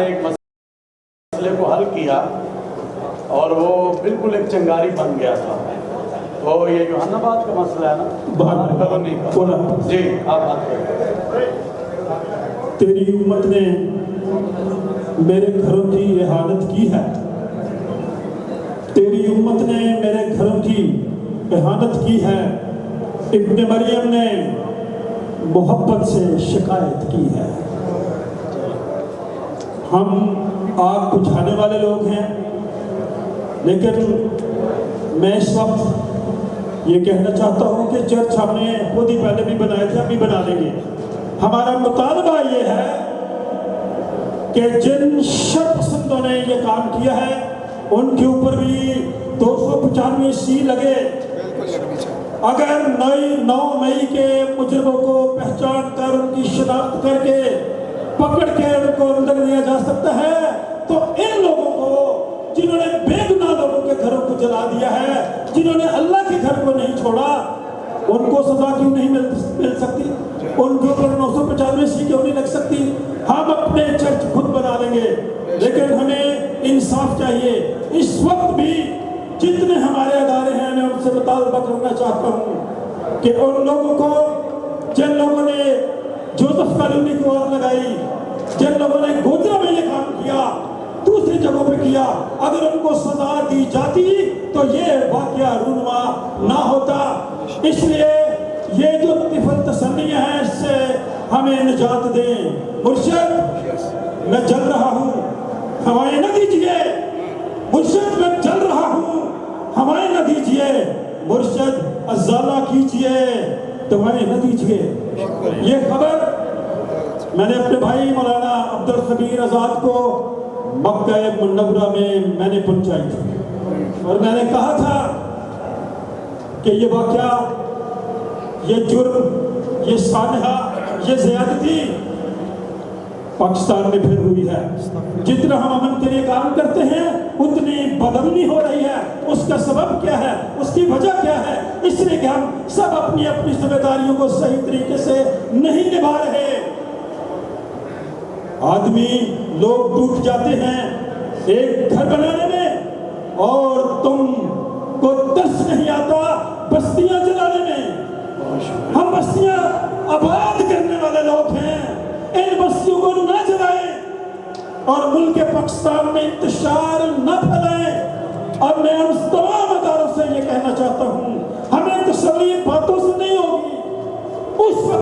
نے ایک مسئلے کو حل کیا اور وہ بالکل ایک چنگاری بن گیا تھا. تو یہ جوہان آباد کا مسئلہ ہے نا کالونی کا. جی آپ بات کریں. تیری امت نے میرے گھروں کی احانت کی ہے. تیری امت نے میرے گھروں کی احانت کی ہے. ابن مریم نے محبت سے شکایت کی ہے. ہم آگ بجھانے والے لوگ ہیں، لیکن میں اس وقت یہ کہنا چاہتا ہوں کہ چرچ ہم نے خود ہی پہلے بھی بنائے تھے، ہم بھی بنا لیں گے. ہمارا مطالبہ یہ ہے کہ جن شر پسندوں نے یہ کام کیا ہے ان کے اوپر بھی 295 سی لگے. اگر 9 مئی کے مجرموں کو پہچان کر ان کی شناخت کر کے پکڑ کے ان کو اندر لیا جا سکتا ہے تو ان لوگوں کو جنہوں نے بے گناہ لوگوں کے گھروں کو جلا دیا ہے، جنہوں نے اللہ کے گھر کو نہیں چھوڑا، ان کو سزا کیوں نہیں مل سکتی؟ ان کے اوپر 995 سی کیوں نہیں لگ سکتی؟ ہم اپنے چرچ خود بنا لیں گے، لیکن ہمیں انصاف چاہیے. اس وقت بھی جتنے ہمارے ادارے ہیں میں ان سے مطالبہ کرنا چاہتا ہوں کہ ان لوگوں کو، جن لوگوں نے جوزف کالونی کو آگ لگائی، جن لوگوں نے گوجرا میں یہ کام کیا، دوسری جگہوں پہ کیا، اگر ان کو سزا دی جاتی تو یہ واقعہ رونما نہ ہوتا. اس لیے یہ جو طفل تسلیاں ہیں اس سے ہمیں نجات دیں. مرشد میں جل رہا ہوں، ہوائیں نہ دیجئے. مرشد میں جل رہا ہوں، ہوائیں نہ دیجئے. مرشد ازالہ کیجئے، دوائیں نہ دیجئے. یہ خبر میں نے اپنے بھائی مولانا عبدالخبیر آزاد کو مکہ منورہ میں نے پہنچائی تھی اور میں نے کہا تھا کہ یہ واقعہ، یہ جرم، یہ سانحہ، یہ زیادتی پاکستان میں پھر ہوئی ہے. جتنا ہم امن کے لیے کام کرتے ہیں اتنی بدامنی ہو رہی ہے. اس کا سبب کیا ہے؟ اس کی وجہ کیا ہے؟ اس لیے کہ ہم سب اپنی اپنی ذمہ داریوں کو صحیح طریقے سے نہیں نبھا رہے. آدمی لوگ ٹوٹ جاتے ہیں ایک گھر بنانے میں اور تم کو ترس نہیں آتا بستیاں جلانے میں. ہم بستیاں آباد کرنے والے لوگ ہیں. ان بستیوں کو نہ جلائیں اور ملک پاکستان میں انتشار نہ پھیلائیں. اور میں ان تمام اداروں سے یہ کہنا چاہتا ہوں، ہمیں تسلی باتوں سے نہیں ہوگی. اس